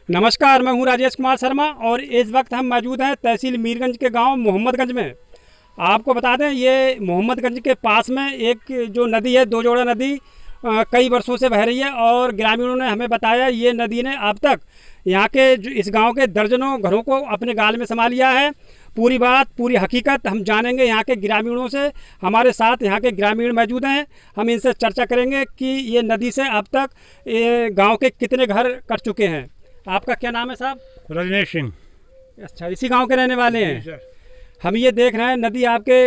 नमस्कार, मैं हूं राजेश कुमार शर्मा और इस वक्त हम मौजूद हैं तहसील मीरगंज के गांव मोहम्मदगंज में। आपको बता दें, ये मोहम्मदगंज के पास में एक जो नदी है, दो जोड़ा नदी कई वर्षों से बह रही है और ग्रामीणों ने हमें बताया ये नदी ने अब तक यहाँ के इस गांव के दर्जनों घरों को अपने गाल में समा लिया है। पूरी बात, पूरी हकीकत हम जानेंगे यहाँ के ग्रामीणों से। हमारे साथ यहाँ के ग्रामीण मौजूद हैं, हम इनसे चर्चा करेंगे कि ये नदी से अब तक गाँव के कितने घर कट चुके हैं। आपका क्या नाम है साहब? रजनेश सिंह। अच्छा, इसी गांव के रहने वाले हैं? सर। हम ये देख रहे हैं नदी आपके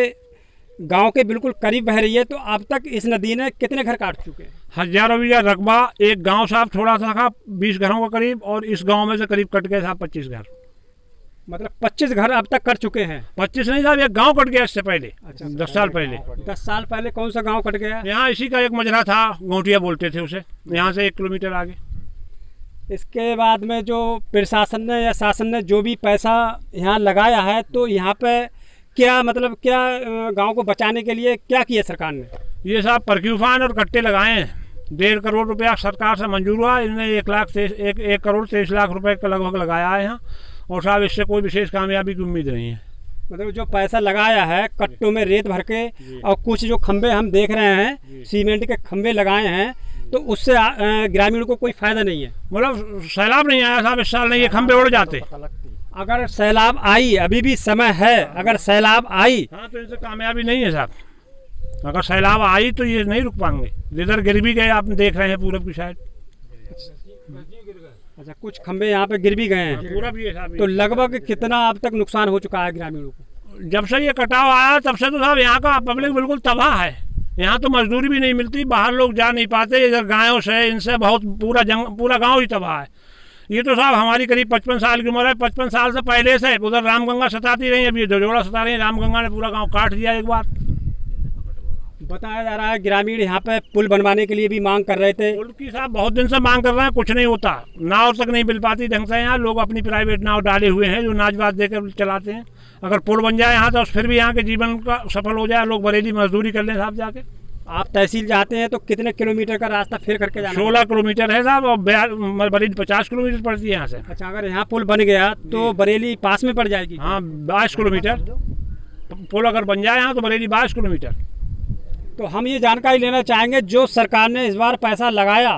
गांव के बिल्कुल करीब बह रही है, तो अब तक इस नदी ने कितने घर काट चुके हैं? हजारों बीघा रकबा एक गांव साहब थोड़ा सा था, 20 घरों का करीब, और इस गांव में से करीब कट गए साहब 25 घर। मतलब 25 घर अब तक कट चुके हैं? 25 नहीं साहब, एक गांव कट गया इससे पहले। अच्छा, 10 साल पहले। 10 साल पहले कौन सा गाँव कट गया? यहाँ इसी का एक मजरा था, गोटिया बोलते थे उसे, यहाँ से 1 किलोमीटर आगे। इसके बाद में जो प्रशासन ने या शासन ने जो भी पैसा यहाँ लगाया है, तो यहाँ पे क्या मतलब क्या गांव को बचाने के लिए क्या किया सरकार ने? ये साहब परक्यूफान और कट्टे लगाए हैं। 1.5 करोड़ रुपया सरकार से मंजूर हुआ। इन्होंने 1 करोड़ 23 लाख रुपए का लगभग लगाया है यहाँ, और साहब इससे कोई विशेष कामयाबी की उम्मीद नहीं है। मतलब जो पैसा लगाया है कट्टों में रेत भर के, और कुछ जो खंबे हम देख रहे हैं सीमेंट के खंबे लगाए हैं, तो उससे ग्रामीण को कोई फायदा नहीं है। मतलब सैलाब नहीं आया साहब इस साल, नहीं ये खंबे उड़ जाते। अगर सैलाब आई, अभी भी समय है, अगर सैलाब आई हाँ तो इनसे कामयाबी नहीं है साहब। अगर सैलाब आई तो ये नहीं रुक पाएंगे। इधर गिर भी गए, आप देख रहे हैं पूरब की साइड। अच्छा, कुछ खंबे यहाँ पे गिर भी गए हैं। पूरब ये साहब। तो लगभग कितना अब तक नुकसान हो चुका है ग्रामीणों को? जब से ये कटाव आया तब से तो साहब यहाँ का पब्लिक बिल्कुल तबाह है। यहाँ तो मजदूरी भी नहीं मिलती, बाहर लोग जा नहीं पाते, इधर गायों से इनसे बहुत पूरा गांव ही तबाह है। ये तो साहब हमारी करीब 55 साल की उम्र है। 55 साल से पहले से उधर रामगंगा सताती रही, अभी जोड़ा सता रही है। रामगंगा ने पूरा गांव काट दिया एक बार। बताया जा रहा है ग्रामीण यहाँ पे पुल बनवाने के लिए भी मांग कर रहे थे। पुल की साहब बहुत दिन से मांग कर रहे हैं, कुछ नहीं होता। नाव तक नहीं मिल पाती ढंग से। यहाँ लोग अपनी प्राइवेट नाव डाले हुए हैं जो नाचबाज देकर चलाते हैं। अगर पुल बन जाए यहाँ तो फिर भी यहाँ के जीवन का सफल हो जाए, लोग बरेली मजदूरी कर लें साहब जाके। आप तहसील जाते हैं तो कितने किलोमीटर का रास्ता फिर करके जाना? 16 किलोमीटर है साहब, और बरेली 50 किलोमीटर पड़ती है यहाँ से। अच्छा, अगर यहाँ पुल बन गया तो बरेली पास में पड़ जाएगी? हाँ, 22 किलोमीटर। पुल अगर बन जाए यहाँ तो बरेली 22 किलोमीटर। तो हम ये जानकारी लेना चाहेंगे, जो सरकार ने इस बार पैसा लगाया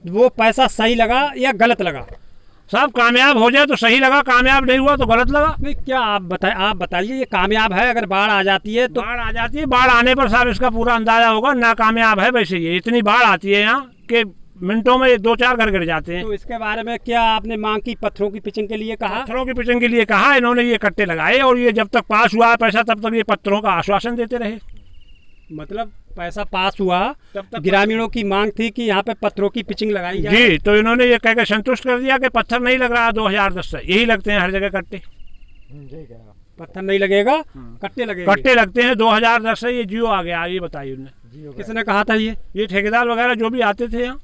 वो पैसा सही लगा या गलत लगा? साहब कामयाब हो जाए तो सही लगा, कामयाब नहीं हुआ तो गलत लगा। नहीं, क्या आप बताइए, ये कामयाब है? अगर बाढ़ आ जाती है तो? बाढ़ आ जाती है, बाढ़ आने पर साहब इसका पूरा अंदाजा होगा। नाकामयाब है वैसे ये, इतनी बाढ़ आती है यहाँ कि मिनटों में 2-4 घर गिर जाते हैं। तो इसके बारे में क्या आपने मांग की? पत्थरों की पिचिंग के लिए कहा? पत्थरों की पिचिंग के लिए कहा, इन्होंने ये कट्टे लगाए, और ये जब तक पास हुआ पैसा तब तक ये पत्थरों का आश्वासन देते रहे। मतलब पैसा पास हुआ तब तक ग्रामीणों की मांग थी कि यहाँ पे पत्थरों की पिचिंग लगाई जाए। जी, तो इन्होंने ये कहकर संतुष्ट कर दिया कि पत्थर नहीं लग रहा 2010 से। यही लगते हैं हर जगह कट्टे। पत्थर नहीं लगेगा, कट्टे लगेंगे। कट्टे लगते हैं 2010 से। ये जियो आ गया, ये बताइए उन्होंने। किसने कहा था? ये ठेकेदार वगैरह जो भी आते थे यहाँ।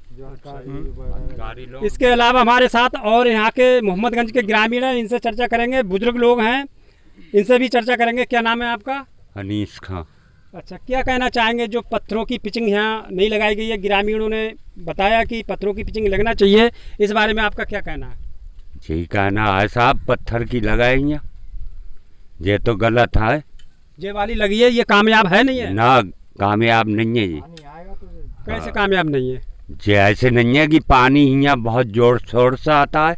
इसके अलावा हमारे साथ और यहाँ के मोहम्मदगंज के ग्रामीण हैं, इनसे चर्चा करेंगे। बुजुर्ग लोग हैं, इनसे भी चर्चा करेंगे। क्या नाम है आपका? अनीस खां। अच्छा, क्या कहना चाहेंगे? जो पत्थरों की पिचिंग यहाँ नहीं लगाई गई है, ग्रामीणों ने बताया कि पत्थरों की पिचिंग लगना चाहिए, इस बारे में आपका क्या कहना है? जी कहना है साहब, पत्थर की लगाई ये तो गलत है। ये वाली लगी है, ये कामयाब है नहीं है? ना, कामयाब नहीं है ये। कैसे कामयाब नहीं है? ये ऐसे नहीं है कि पानी यहाँ बहुत जोर शोर से आता है।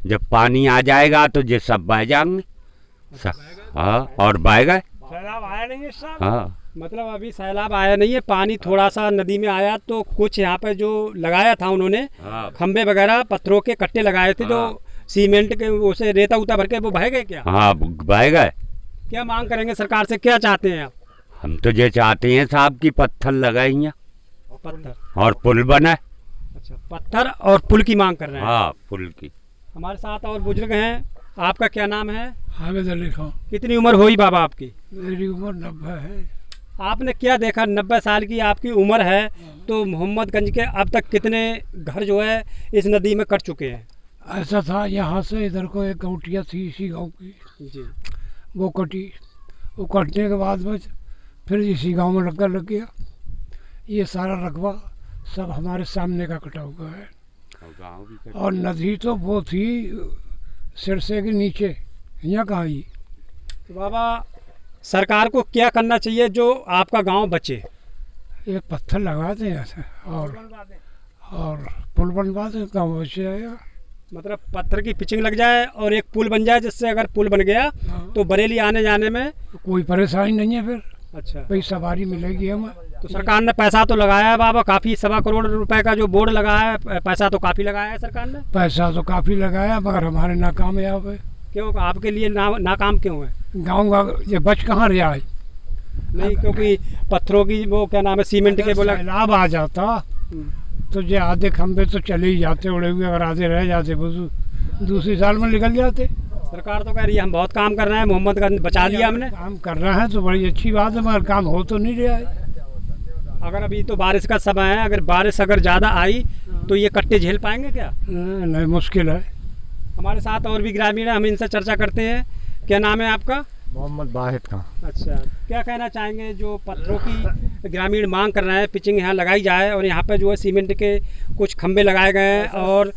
जब पानी आ जाएगा तो ये सब बह जाएंगे। हाँ, और बह गए। सैलाब आया नहीं है साहब। हाँ, मतलब अभी सैलाब आया नहीं है, पानी थोड़ा सा नदी में आया तो कुछ यहाँ पे जो लगाया था उन्होंने, खंबे वगैरह पत्थरों के कट्टे लगाए थे, जो सीमेंट के उसे रेता उता भर के वो बह गए क्या? हाँ, बह गए। क्या मांग करेंगे सरकार से? क्या चाहते हैं आप? हम तो ये चाहते हैं साहब कि पत्थर लगाए पत्थर और पुल बने। अच्छा, पत्थर और पुल की मांग कर रहे हैं? हाँ, पुल की। हमारे साथ और बुजुर्ग हैं। आपका क्या नाम है? हामिद अली खां। कितनी उम्र हुई बाबा आपकी? मेरी उम्र 90 है। आपने क्या देखा? 90 साल की आपकी उम्र है, तो मोहम्मदगंज के अब तक कितने घर जो है इस नदी में कट चुके हैं? ऐसा था, यहाँ से इधर को एक गौटिया थी इसी गांव की जी, वो कटी। वो कटने के बाद बस फिर इसी गांव में लग गया। ये सारा रकबा सब हमारे सामने का कटा हुआ है। गाँव भी कट और नदी तो वो थी सिरसे के नीचे, यहाँ कहाँ ही। तो बाबा सरकार को क्या करना चाहिए जो आपका गांव बचे? एक पत्थर लगा दें ऐसे और पुल बनवा दें, गाँव बच जाएगा। मतलब पत्थर की पिचिंग लग जाए और एक पुल बन जाए, जिससे अगर पुल बन गया तो बरेली आने जाने में कोई परेशानी नहीं है फिर। अच्छा, भाई सवारी मिलेगी हमें। तो सरकार ने पैसा तो लगाया है बाबा, काफ़ी 1.25 करोड़ रुपए का जो बोर्ड लगाया है, पैसा तो काफ़ी लगाया है सरकार ने। पैसा तो काफ़ी लगाया मगर हमारे नाकामयाब है। क्यों आपके लिए नाकाम क्यों है? गाँव का ये बच कहाँ रहा है? नहीं, क्योंकि पत्थरों की वो क्या नाम है, सीमेंट के बोला। सैलाब आ जाता तो ये आधे खंभे तो चले ही जाते उड़े हुए, अगर आधे रह जाते वो दूसरी साल में निकल जाते। सरकार तो कह रही है हम बहुत काम कर रहे हैं, मोहम्मदगंज बचा दिया हमने। काम कर रहा है तो बड़ी अच्छी बात है मगर काम हो तो नहीं रहा है। अगर अभी तो बारिश का समय है, अगर बारिश अगर ज़्यादा आई तो ये कट्टे झेल पाएंगे क्या? नहीं, मुश्किल है। हमारे साथ और भी ग्रामीण हैं, हम इनसे चर्चा करते हैं। क्या नाम है आपका? मोहम्मद वाहिद का। अच्छा, क्या कहना चाहेंगे जो पत्थरों की ग्रामीण मांग कर रहे हैं, पिचिंग यहाँ लगाई जाए और यहाँ पे जो है सीमेंट के कुछ खंभे लगाए गए हैं और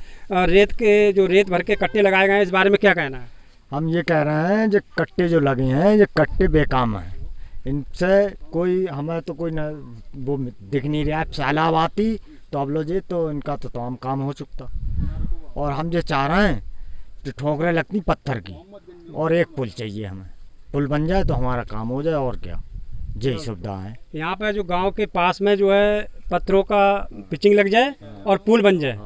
रेत के जो रेत भर के कट्टे लगाए गए हैं, इस बारे में क्या कहना है? हम ये कह रहे हैं जो कट्टे जो लगे हैं ये कट्टे बेकाम हैं, इनसे कोई हमें तो कोई न वो दिख नहीं रहा है। सैलाब आती तो अब लो जे तो इनका तो तमाम काम हो चुकता। और हम जो चाह रहे हैं तो ठोकरें लगती पत्थर की और एक पुल चाहिए हमें, पुल बन जाए तो हमारा काम हो जाए और क्या, यही सुविधा है। यहाँ पे जो गांव के पास में जो है पत्थरों का पिचिंग लग जाए और पुल बन जाए,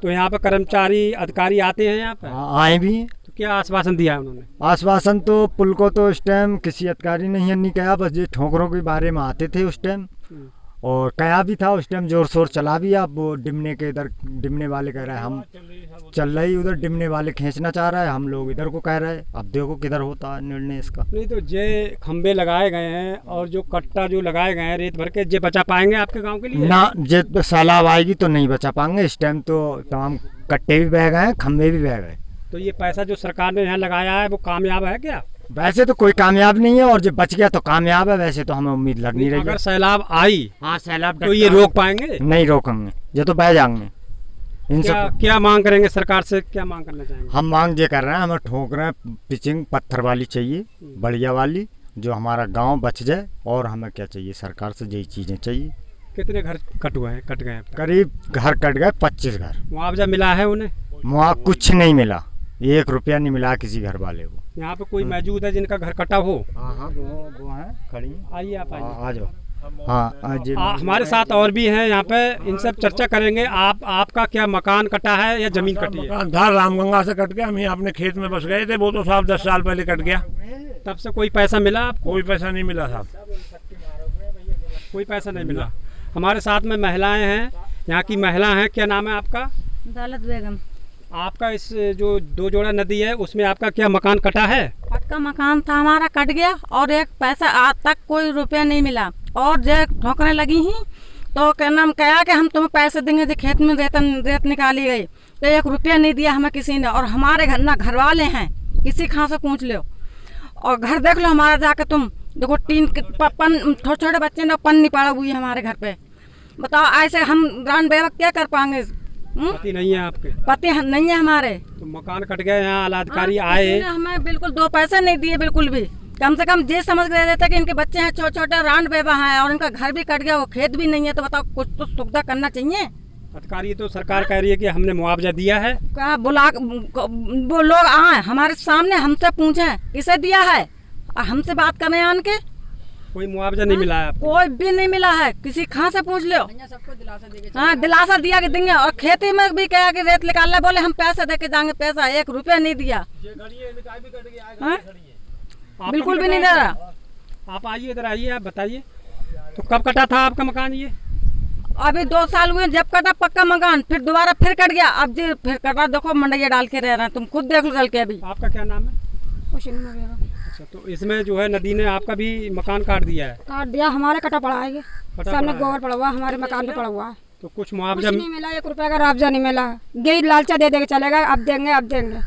तो यहाँ पे कर्मचारी अधिकारी आते हैं यहाँ पे? आए भी हैं। तो क्या आश्वासन दिया है उन्होंने? आश्वासन तो पुल को तो उस टाइम किसी अधिकारी ने नहीं कहा, बस ये ठोकरों के बारे में आते थे उस टाइम और कहा भी था उस टाइम, जोर शोर चला भी। अब वो डिमने के इधर डिमने वाले कह रहे हैं हम चल रही, उधर डिमने वाले खींचना चाह रहा है, हम लोग इधर को कह रहे हैं। अब देखो किधर होता है निर्णय इसका। नहीं तो जे खंबे लगाए गए हैं और जो कट्टा जो लगाए गए हैं रेत भर के, जे बचा पाएंगे आपके गांव के लिए? ना, जे सैलाब आएगी तो नहीं बचा पाएंगे। इस टाइम तो तमाम कट्टे भी बह गए हैं, खंबे भी बह गए। तो ये पैसा जो सरकार ने यहाँ लगाया है वो कामयाब है क्या? वैसे तो कोई कामयाब नहीं है और जो बच गया तो कामयाब है। वैसे तो हमें उम्मीद लग नहीं रही। अगर सैलाब आई हाँ सैलाब तो ये रोक पाएंगे? नहीं रोकेंगे, ये तो बह जाएंगे। क्या मांग करेंगे सरकार से, क्या मांग करना चाहेंगे? हम मांग ये कर रहे हैं, हमें ठोक रहे हैं पिचिंग पत्थर वाली चाहिए, बढ़िया वाली, जो हमारा गांव बच जाए। और हमें क्या चाहिए, सरकार से यही चीज़ें चाहिए। कितने घर कट गए? करीब घर कट गए 25 घर। मुआवजा मिला है उन्हें? कुछ नहीं मिला, 1 रुपया नहीं मिला किसी घर वाले को। यहाँ पे कोई मौजूद है जिनका घर कटा हो? हाँ वो हैं खड़ी। आइए आप आइए। आ जाओ। हाँ हमारे साथ और भी हैं यहाँ पे, इनसे चर्चा करेंगे। आपका क्या मकान कटा है या जमीन कटी है? मकान था रामगंगा से कट गया, हम यहाँ अपने खेत में बस गए थे, वो तो साहब 10 साल पहले कट गया। तब से कोई पैसा मिला आपको? कोई पैसा नहीं मिला साहब, कोई पैसा नहीं मिला। हमारे साथ में महिलाएं हैं, यहाँ की महिला हैं। क्या नाम है आपका? दौलत बेगम। आपका इस जो 2 जोड़ा नदी है उसमें आपका क्या मकान कटा है? पक्का मकान था हमारा, कट गया और एक पैसा आज तक कोई रुपया नहीं मिला। और जो ठोकरें लगी ही तो क्या नाम कहा कि हम तुम्हें पैसे देंगे, जो खेत में रेत निकाली गई तो 1 रुपया नहीं दिया हमें किसी ने। और हमारे घर ना घर वाले हैं, किसी खां से पूछ लो और घर देख लो हमारा जाके, तुम देखो टीन छोटे छोटे बच्चे ने पन्नी पड़ा हुई है हमारे घर पे। बताओ ऐसे हम ग्रांड बेवक क्या कर पाएंगे? पति नहीं है आपके? पति नहीं है हमारे। तो मकान कट गया, यहाँ आलाधिकारी आए, हमें बिल्कुल 2 पैसे नहीं दिए बिल्कुल भी। कम से कम ये समझ रहे थे कि इनके बच्चे हैं छोटे छोटे, रांड बेवा हैं और इनका घर भी कट गया, वो खेत भी नहीं है। तो बताओ कुछ तो सुविधा करना चाहिए। अधिकारी तो सरकार कह रही है कि हमने मुआवजा दिया है। क्या बुला वो लोग आए हमारे सामने, हमसे पूछे किसे दिया है और हमसे बात करने आन के कोई मुआवजा नहीं मिला है आपको? कोई भी नहीं मिला है, किसी खां से पूछ लो। हाँ दिलासा दिया कि देंगे। और खेती में भी कहा कि रेत निकालना, बोले हम पैसे दे के जाएंगे, पैसा 1 रुपया नहीं दिया। बिल्कुल भी नहीं दे रहा। आप आइए इधर आइए, आप बताइए तो कब कटा था आपका मकान? ये अभी 2 साल हुए जब कटा पक्का मकान, फिर दोबारा फिर कट गया। अब जी फिर कटा, देखो मंडैया डाल के रह रहे हैं, तुम खुद देख लो चल के। अभी आपका क्या नाम है? अच्छा, तो इसमें जो है नदी ने आपका भी मकान काट दिया है? काट दिया, हमारे कटा पड़ा है, सामने गोबर पड़ा हुआ, हमारे मकान पे पड़ा हुआ है। तो कुछ मुआवजा नहीं मिला, 1 रुपया का मुआवजा नहीं मिला। गई लालचा दे के चलेगा, अब देंगे अब देंगे।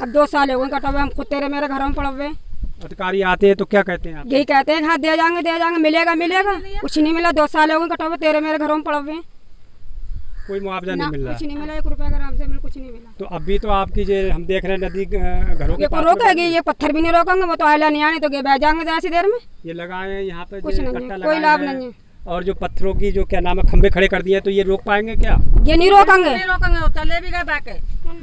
अब 2 साल हो गए कटा हुए, हम खुद तेरे मेरे घरों में पड़े हुए। अधिकारी आते हैं तो क्या कहते हैं आप? यही कहते हैं हाँ दे जाएंगे मिलेगा, कुछ नहीं मिला। 2 साल हो गए कटा हुए, तेरे मेरे घरों में पड़े हुए। कोई मुआवजा ना नहीं मिल रहा कुछ नहीं मिला, 1 रुपया का हमसे मिल कुछ नहीं मिला। तो अभी तो आपकी जो हम देख रहे हैं नदी घरों के ये पास को रोकेगी, ये पत्थर भी नहीं रोकेंगे, वो तो आयला नहीं आने तो गे बह जाएंगे ऐसी देर में। ये लगाए हैं यहाँ पे कुछ जो नहीं कट्टा है, लगाए कोई लाभ हैं, नहीं है। और जो पत्थरों की जो क्या नाम है खंबे खड़े कर दिए हैं, तो ये रोक पाएंगे क्या? ये नहीं रोकेंगे, नहीं रोकेंगे, वो चले भी गए बाके।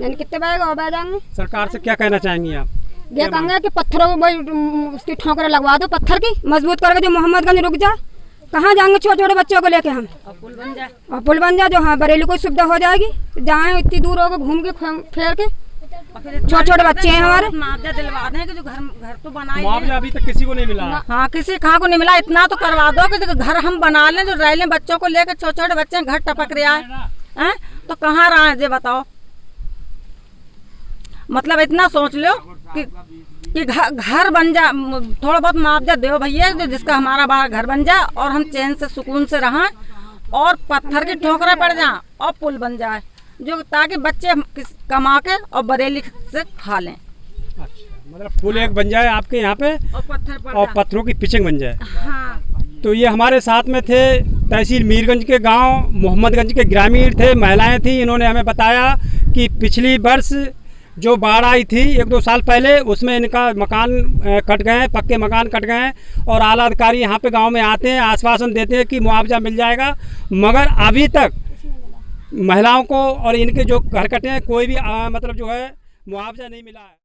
यानी कितने बहेगा और बह जाएंगे। सरकार से क्या कहना चाहेंगी आप? ये कहेंगे कि पत्थरों को भाई उसकी ठोकरें लगवा दो, पत्थर की मजबूत करके जो मोहम्मदगंज रुक जाए। कहाँ जाएंगे छोटे छोटे बच्चों को लेके हम? और पुल बन जाए। और पुल बन जाए जो हाँ बरेली को सुविधा हो जाएगी, जाए इतनी दूर होकर घूम के फेर के। छोटे छोटे बच्चे हैं हमारे। मुआवजा दिलवा दें कि जो घर तो बनाए मुआवजा अभी तक किसी को नहीं मिला। हाँ, किसी कहाँ को नहीं मिला। इतना तो करवा दो कि घर हम बना लें, जो रह लें बच्चों को लेकर। छोटे छोटे बच्चे घर टपक रहा है, तो कहाँ रहा है ये बताओ। मतलब इतना सोच लो कि घर बन जा, थोड़ा बहुत मुआवजा दो भैया, जो जिसका हमारा बाहर घर बन जाए और हम चैन से सुकून से रहें, और पत्थर की ठोकरें पड़ जाए और पुल बन जाए, जो ताकि बच्चे कमा के और बरेली से खा लें। अच्छा, मतलब पुल एक बन जाए आपके यहाँ पे और पत्थरों की पिचिंग बन जाए। हाँ। तो ये हमारे साथ में थे तहसील मीरगंज के गांव मोहम्मदगंज के ग्रामीण थे, महिलाएं थी। इन्होंने हमें बताया कि पिछली वर्ष जो बाढ़ आई थी 1-2 साल पहले, उसमें इनका मकान कट गए हैं, पक्के मकान कट गए हैं। और आला अधिकारी यहाँ पे गांव में आते हैं, आश्वासन देते हैं कि मुआवजा मिल जाएगा, मगर अभी तक महिलाओं को और इनके जो घर कटे हैं कोई भी मतलब जो है मुआवजा नहीं मिला है।